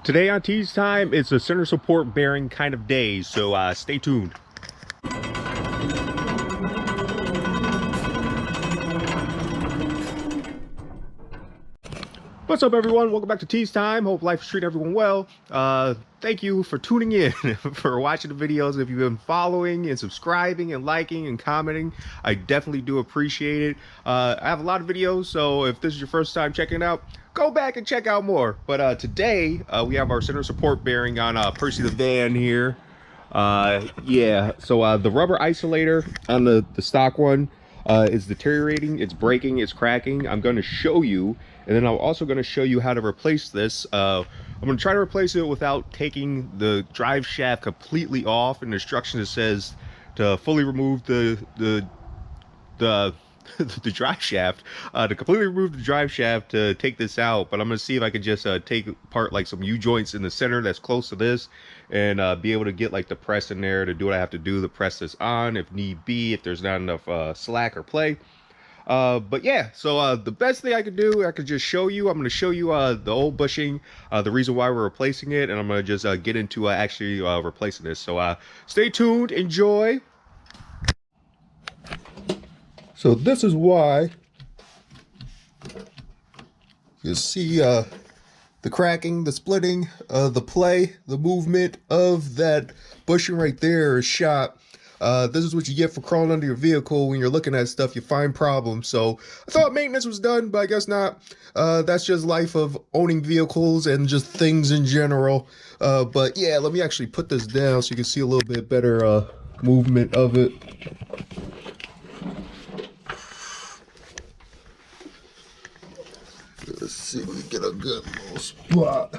Today on Tease Time, it's a center support bearing kind of day, so stay tuned. What's up, everyone? Welcome back to Tease Time. Hope life is treating everyone well. Thank you for tuning in, for watching the videos. If you've been following and subscribing and liking and commenting, I definitely do appreciate it. I have a lot of videos, so if this is your first time checking it out, go back and check out more. But today, we have our center support bearing on Percy the van here. Yeah, so the rubber isolator on the stock one is deteriorating, it's breaking, it's cracking. I'm going to show you, and then I'm also going to show you how to replace this. I'm going to try to replace it without taking the drive shaft completely off. In the instructions it says to fully remove the the drive shaft, to completely remove the drive shaft to take this out. But I'm gonna see if I can just take apart like some U-joints in the center that's close to this, and be able to get like the press in there to do what I have to do to press this on if need be, if there's not enough slack or play. But yeah, so the best thing I could do, I could just show you. I'm going to show you the old bushing, the reason why we're replacing it, and I'm going to just get into actually replacing this. So stay tuned, enjoy. So this is why you see the cracking, the splitting, the play, the movement of that bushing right there is shot. This is what you get for crawling under your vehicle. When you're looking at stuff, you find problems. So I thought maintenance was done, but I guess not. That's just life of owning vehicles and just things in general. But yeah, let me actually put this down so you can see a little bit better movement of it. Let's see if we get a good little spot.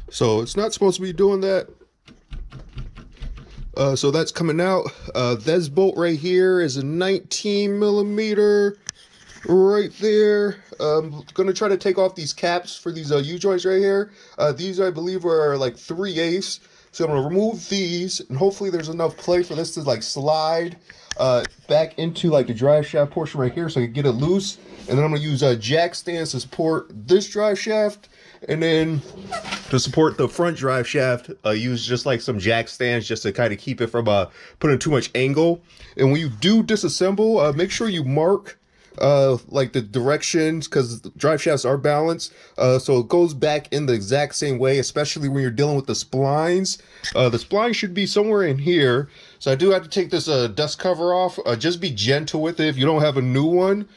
So it's not supposed to be doing that. So that's coming out. This bolt right here is a 19 millimeter right there. I'm gonna try to take off these caps for these U-joints right here. These I believe are like 3/8. So I'm gonna remove these, and hopefully there's enough play for this to like slide back into like the drive shaft portion right here, so I can get it loose. And then I'm gonna use jack stands to support this drive shaft, and then to support the front drive shaft, use just like some jack stands just to kind of keep it from putting too much angle. And when you do disassemble, make sure you mark like the directions, because drive shafts are balanced, so it goes back in the exact same way, especially when you're dealing with the splines. The spline should be somewhere in here, so I do have to take this dust cover off. Just be gentle with it if you don't have a new one.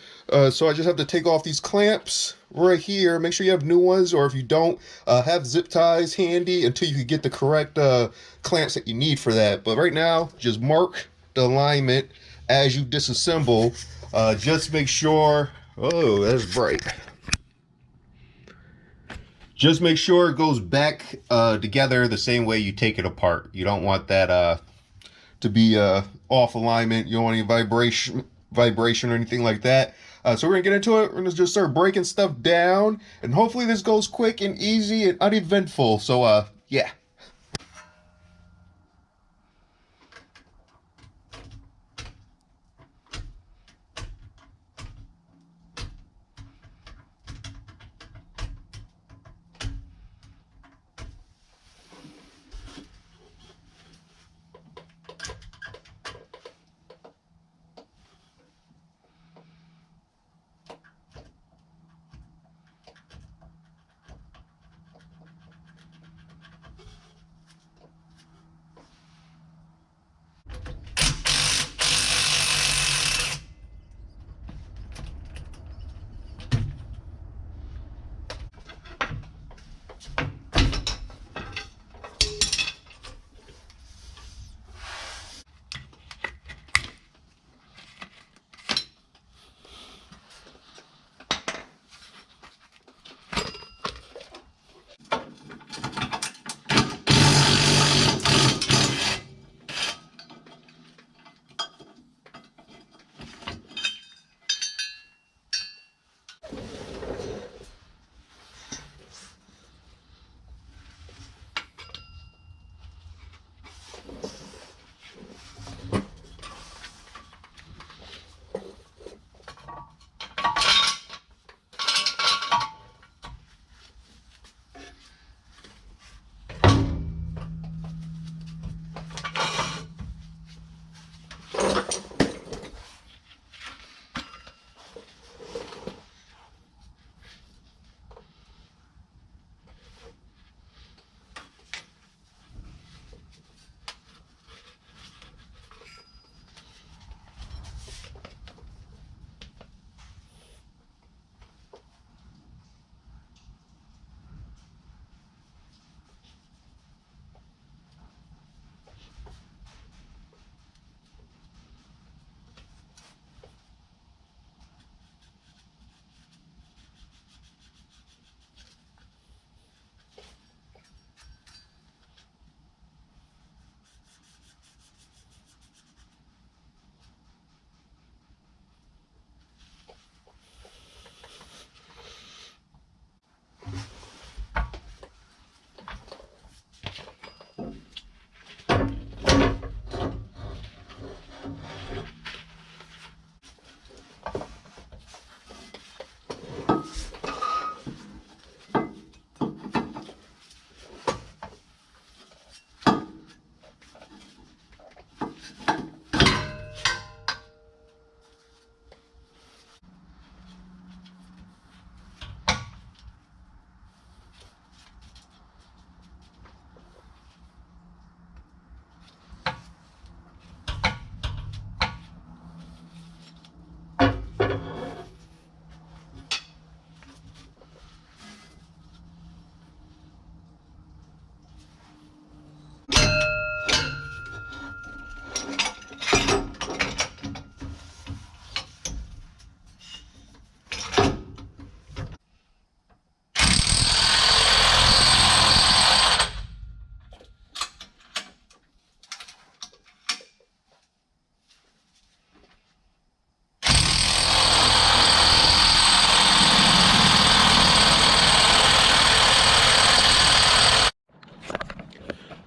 So I just have to take off these clamps right here. Make sure you have new ones, or if you don't, have zip ties handy until you can get the correct clamps that you need for that. But right now, just mark the alignment as you disassemble. Just make sure, oh, that's bright. Just make sure it goes back together the same way you take it apart. You don't want that to be off alignment. You don't want any vibration or anything like that. So we're gonna get into it. We're gonna just start breaking stuff down, and hopefully this goes quick and easy and uneventful. So yeah.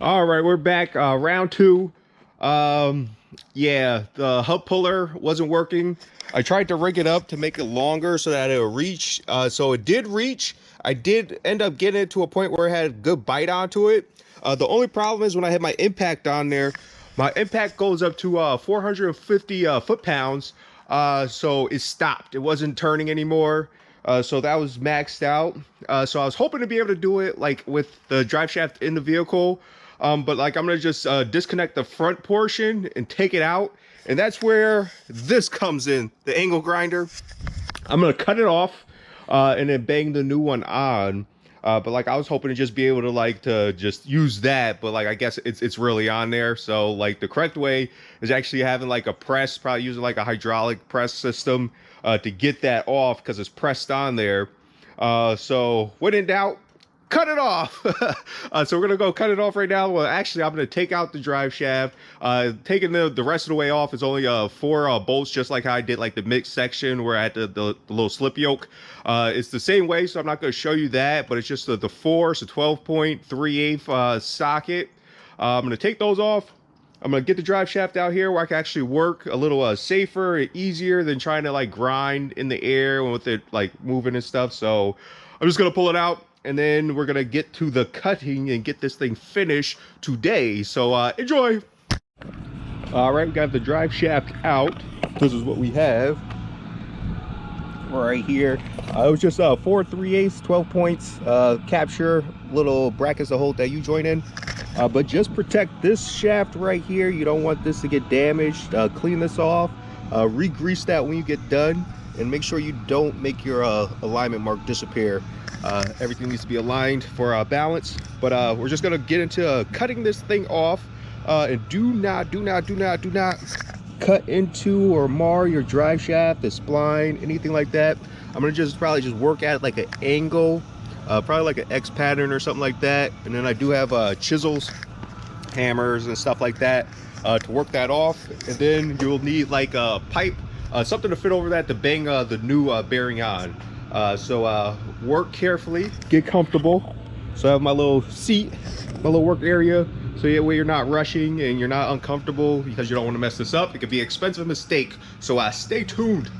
All right, we're back. Round two. Yeah, the hub puller wasn't working. I tried to rig it up to make it longer so that it would reach. So it did reach. I did end up getting it to a point where it had a good bite onto it. The only problem is when I had my impact on there, my impact goes up to 450 foot-pounds. So it stopped. It wasn't turning anymore. So that was maxed out. So I was hoping to be able to do it like with the drive shaft in the vehicle. But like I'm gonna just disconnect the front portion and take it out. And that's where this comes in, the angle grinder. I'm gonna cut it off and then bang the new one on. But like I was hoping to just be able to like to just use that, but like I guess it's really on there. So like the correct way is actually having like a press, probably using like a hydraulic press system to get that off because it's pressed on there. So when in doubt, cut it off. So we're gonna go cut it off right now. Well, actually I'm gonna take out the drive shaft. Taking the rest of the way off is only 4 bolts, just like how I did like the mixed section where I had the little slip yoke. It's the same way, so I'm not gonna show you that, but it's just the 4, so 12.3/8 socket. I'm gonna take those off. I'm gonna get the drive shaft out here where I can actually work a little safer and easier than trying to like grind in the air with it like moving and stuff. So I'm just gonna pull it out, and then we're gonna get to the cutting and get this thing finished today. So enjoy. All right, we got the drive shaft out. This is what we have right here. It was just 4 3/8, 12 points, capture, little brackets to hold that U-joint in. But just protect this shaft right here. You don't want this to get damaged. Clean this off, re-grease that when you get done, and make sure you don't make your alignment mark disappear. Everything needs to be aligned for balance. But we're just gonna get into cutting this thing off. And do not cut into or mar your drive shaft, the spline, anything like that. I'm gonna probably just work at it like an angle, probably like an X pattern or something like that. And then I do have chisels, hammers, and stuff like that to work that off. And then you'll need like a pipe, something to fit over that to bang the new bearing on. So work carefully, get comfortable. So I have my little seat, my little work area, so that way you're not rushing and you're not uncomfortable because you don't want to mess this up. It could be an expensive mistake, so stay tuned.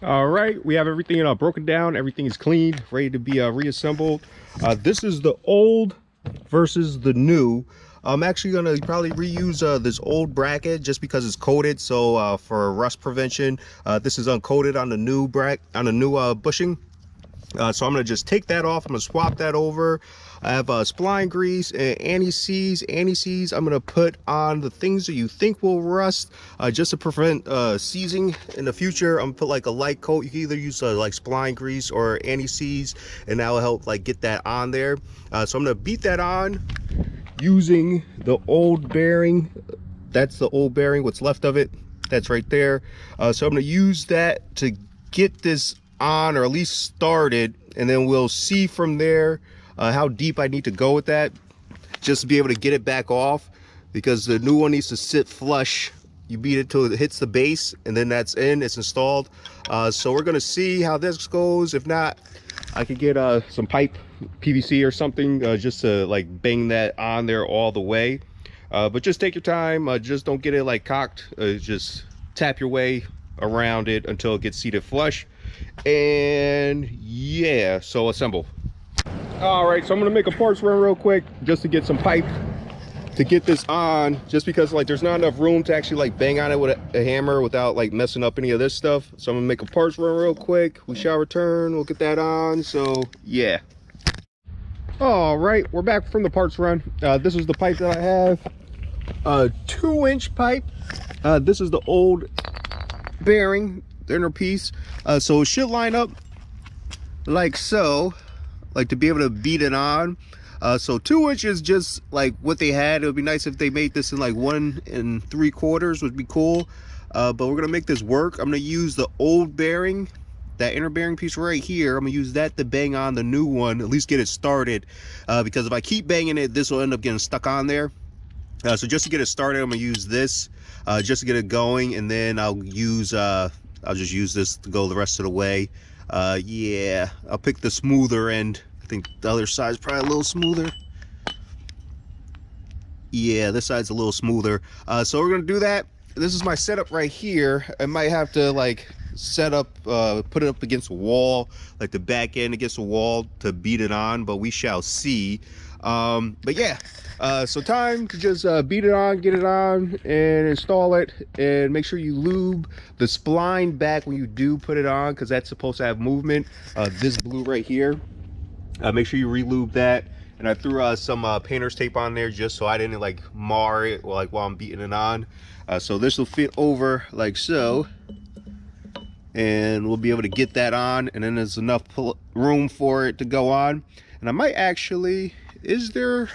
All right, we have everything broken down. Everything is cleaned, ready to be reassembled. This is the old versus the new. I'm actually gonna probably reuse this old bracket just because it's coated. So for rust prevention, this is uncoated on the new bushing. So I'm gonna just take that off. I'm gonna swap that over. I have spline grease and anti-seize. I'm gonna put on the things that you think will rust, just to prevent seizing in the future. I'm gonna put like a light coat. You can either use like spline grease or anti-seize, and that will help like get that on there. So I'm gonna beat that on using the old bearing. That's the old bearing, what's left of it. That's right there. So I'm gonna use that to get this on, or at least started, and then we'll see from there how deep I need to go with that, just to be able to get it back off, because the new one needs to sit flush. You beat it till it hits the base, and then that's it's installed. So we're gonna see how this goes. If not, I could get some pipe PVC or something, just to like bang that on there all the way. But just take your time, just don't get it like cocked, just tap your way around it until it gets seated flush. And yeah, so assemble. All right, so I'm gonna make a parts run real quick just to get some pipe to get this on, just because like there's not enough room to actually like bang on it with a hammer without like messing up any of this stuff. So I'm gonna make a parts run real quick. We shall return, we'll get that on. So yeah. All right, we're back from the parts run. This is the pipe that I have, a 2-inch pipe. This is the old bearing, the inner piece. So it should line up like so, like to be able to beat it on. So 2 inches, just like what they had. It would be nice if they made this in like 1 3/4 would be cool. But we're gonna make this work. I'm gonna use the old bearing, that inner bearing piece right here. I'm gonna use that to bang on the new one, at least get it started, because if I keep banging it, this will end up getting stuck on there. So just to get it started, I'm gonna use this just to get it going, and then I'll just use this to go the rest of the way. Yeah, I'll pick the smoother end. I think the other side's probably a little smoother. Yeah, this side's a little smoother. So we're gonna do that. This is my setup right here. I might have to like set up, put it up against a wall, like the back end against a wall to beat it on, but we shall see. But yeah, so time to just beat it on, get it on, and install it. And make sure you lube the spline back when you do put it on, because that's supposed to have movement. This blue right here, make sure you re-lube that. And I threw some painter's tape on there just so I didn't like mar it like while I'm beating it on. So this will fit over like so, and we'll be able to get that on, and then there's enough room for it to go on. And I might actually, is there,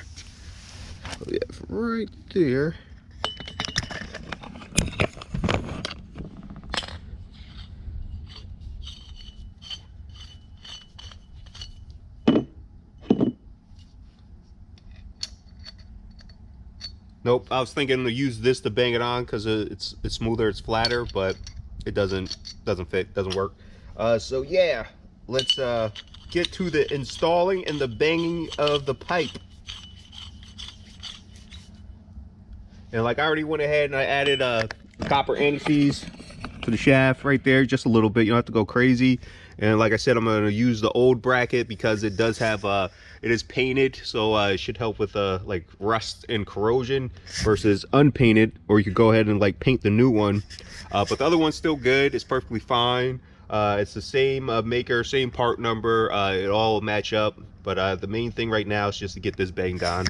oh yeah, right there. Nope, I was thinking to use this to bang it on because it's smoother, it's flatter, but it doesn't fit, doesn't work. So yeah, let's get to the installing and the banging of the pipe. And like I already went ahead and I added copper anti-seize to the shaft right there, just a little bit. You don't have to go crazy. And like I said, I'm going to use the old bracket because it does have it is painted, so it should help with like rust and corrosion, versus unpainted, or you could go ahead and like paint the new one. But the other one's still good, it's perfectly fine. It's the same maker, same part number, it all will match up. But the main thing right now is just to get this banged on.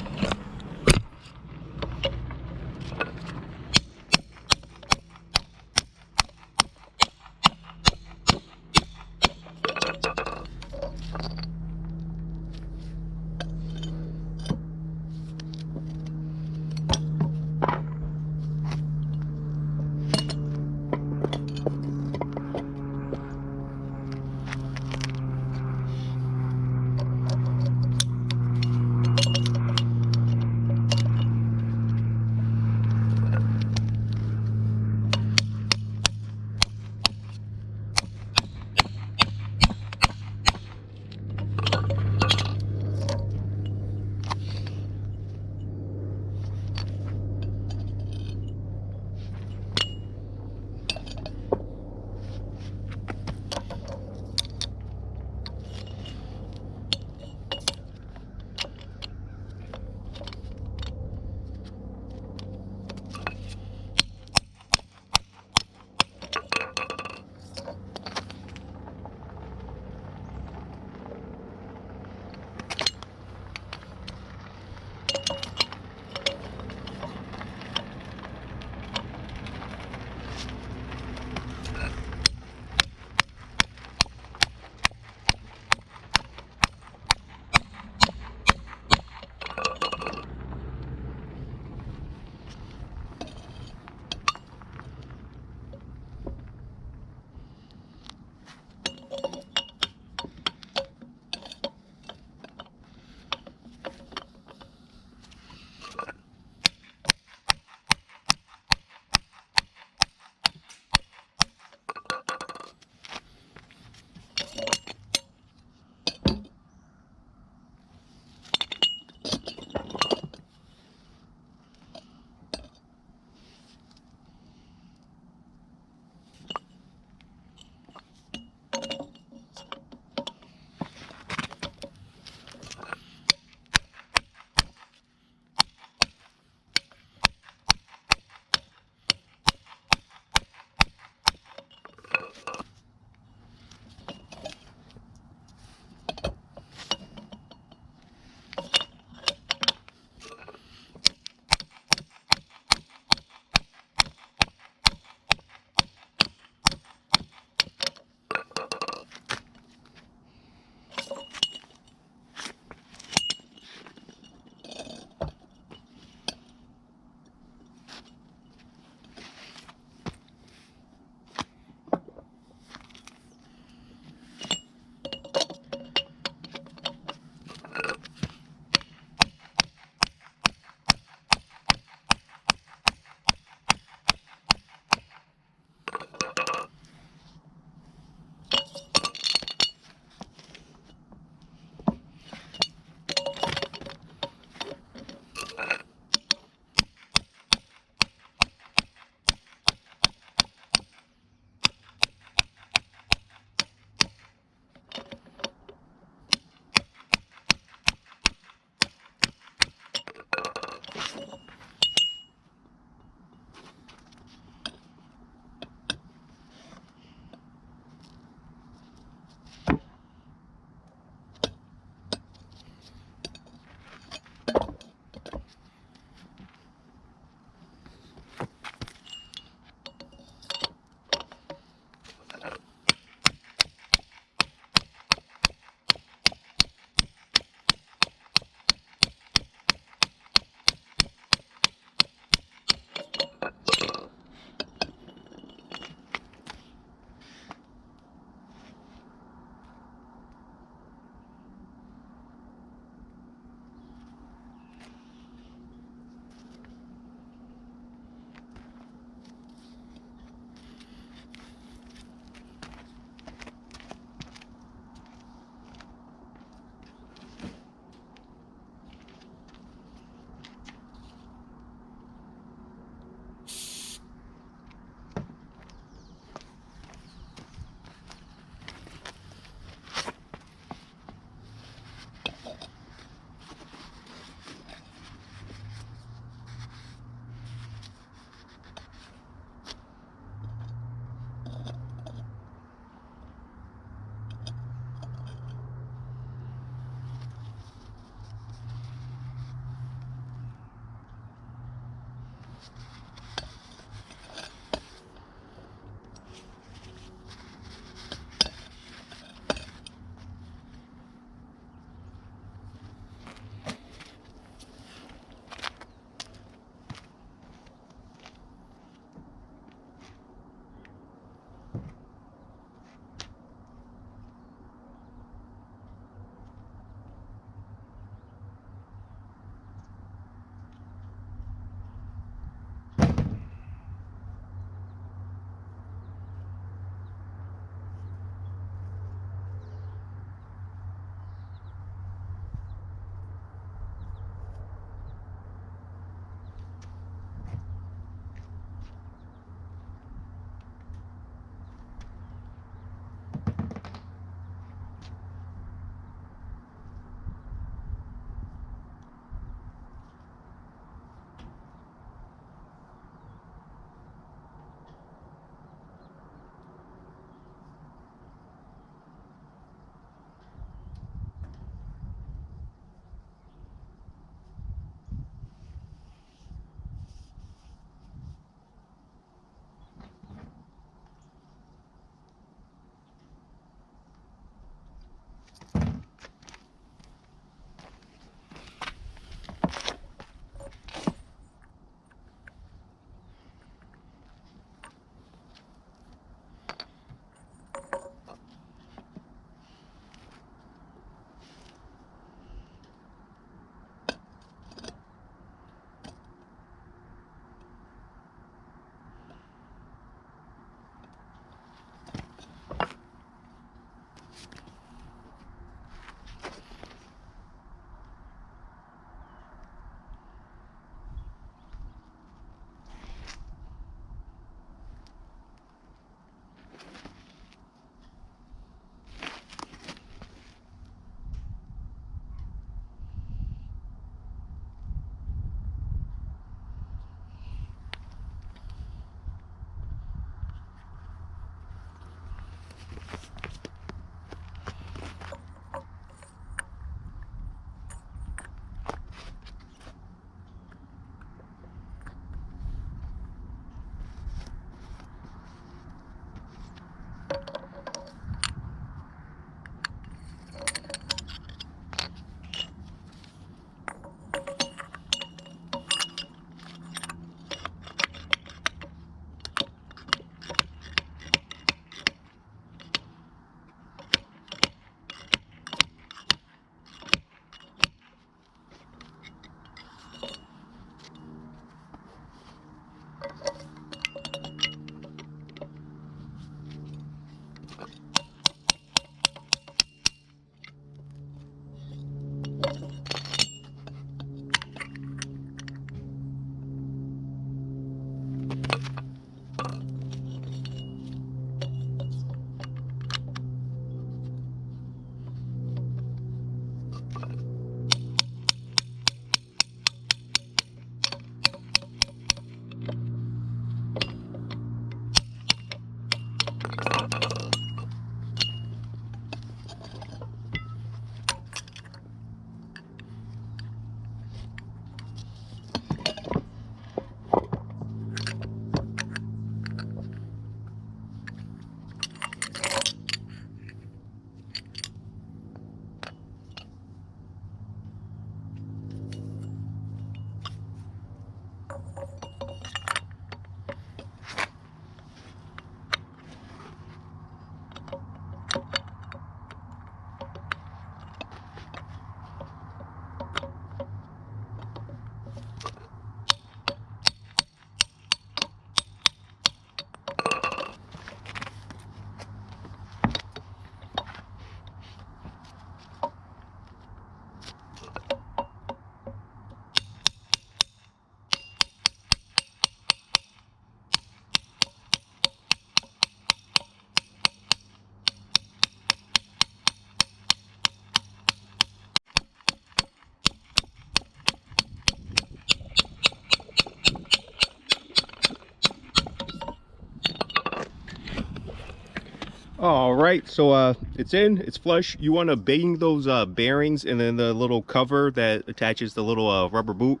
All right, so it's in, it's flush. You want to bang those bearings and then the little cover that attaches the little rubber boot.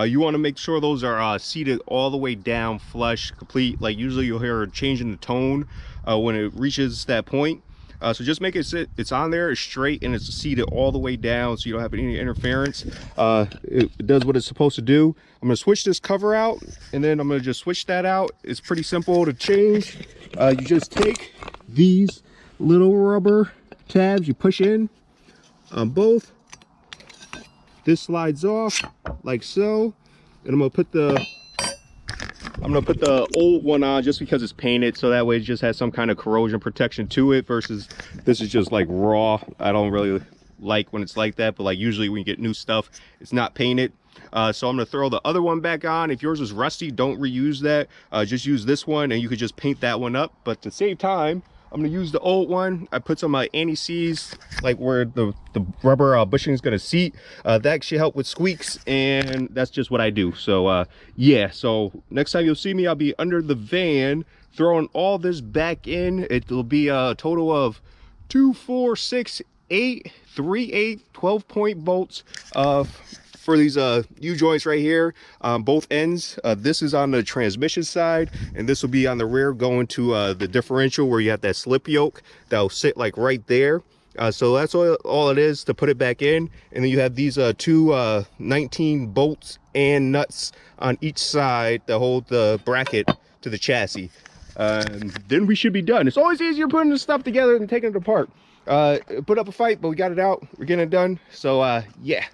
You want to make sure those are seated all the way down, flush, complete. Like usually you'll hear a change in the tone when it reaches that point. So just make it sit, it's on there, it's straight, and it's seated all the way down so you don't have any interference. It does what it's supposed to do. I'm gonna switch this cover out, and then I'm gonna just switch that out. It's pretty simple to change. You just take these little rubber tabs, you push in on both. This slides off like so, and I'm gonna put the old one on just because it's painted, so that way it just has some kind of corrosion protection to it, versus this is just like raw. I don't really like when it's like that, but like usually when you get new stuff, it's not painted. So I'm gonna throw the other one back on. If yours is rusty, don't reuse that. Just use this one, and you could just paint that one up. But to save time, I'm gonna use the old one. I put some anti-seize, like where the rubber bushing is gonna seat. That actually help with squeaks, and that's just what I do. So yeah, so next time you'll see me, I'll be under the van throwing all this back in. It'll be a total of 2, 4, 6, 8, 3, 8, 12-point bolts for these U-joints right here on both ends. This is on the transmission side, and this will be on the rear going to the differential where you have that slip yoke that'll sit like right there. So that's all it is to put it back in. And then you have these two 19 bolts and nuts on each side that hold the bracket to the chassis. Then we should be done. It's always easier putting this stuff together than taking it apart. Put up a fight, but we got it out. We're getting it done. So yeah.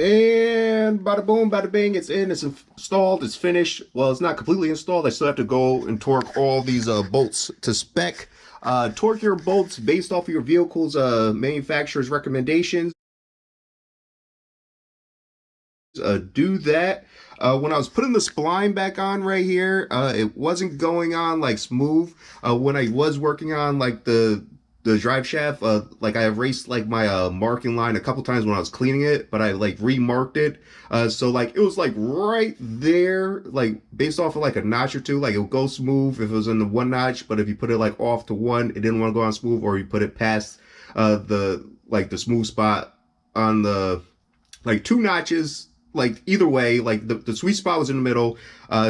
And bada boom, bada bing, it's in, it's installed, it's finished. Well, it's not completely installed. I still have to go and torque all these bolts to spec. Torque your bolts based off of your vehicle's manufacturer's recommendations. Do that. When I was putting the spline back on right here, it wasn't going on like smooth. When I was working on like the drive shaft, like I erased like my marking line a couple times when I was cleaning it, but I like remarked it. So like it was like right there, like based off of like a notch or two, like it would go smooth if it was in the one notch, but if you put it like off to one, it didn't want to go on smooth, or you put it past the smooth spot on the like two notches. Like either way, like the sweet spot was in the middle,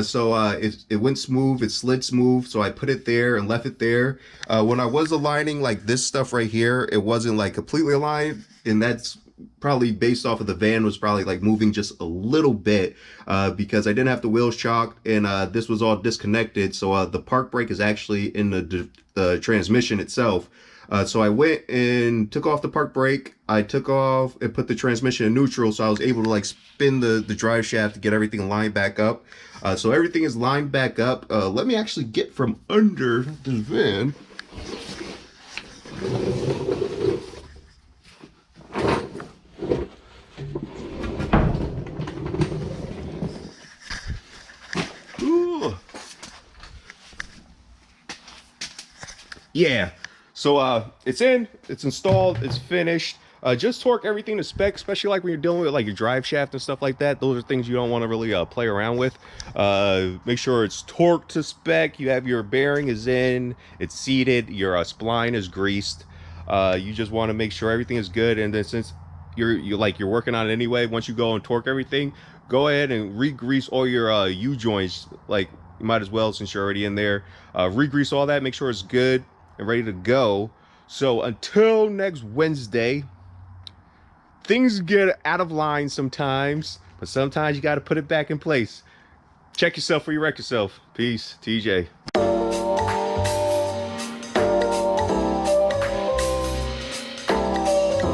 so it went smooth, it slid smooth, so I put it there and left it there. When I was aligning like this stuff right here, it wasn't like completely aligned, and that's probably based off of the van was probably like moving just a little bit, because I didn't have the wheels chalked, and this was all disconnected, so the park brake is actually in the transmission itself. So I went and took off the park brake. I took off and put the transmission in neutral, so I was able to like spin the drive shaft to get everything lined back up. So everything is lined back up. Let me actually get from under this van. Ooh. Yeah. So it's in, it's installed, it's finished. Just torque everything to spec, especially like when you're dealing with like your drive shaft and stuff like that. Those are things you don't want to really play around with. Make sure it's torqued to spec. You have your bearing is in, it's seated, your spline is greased. You just want to make sure everything is good. And then since you're working on it anyway, once you go and torque everything, go ahead and re-grease all your U-joints. Like you might as well, since you're already in there. Re-grease all that, make sure it's good and ready to go. So until next Wednesday, things get out of line sometimes, but sometimes you got to put it back in place. Check yourself or you wreck yourself. Peace, TJ.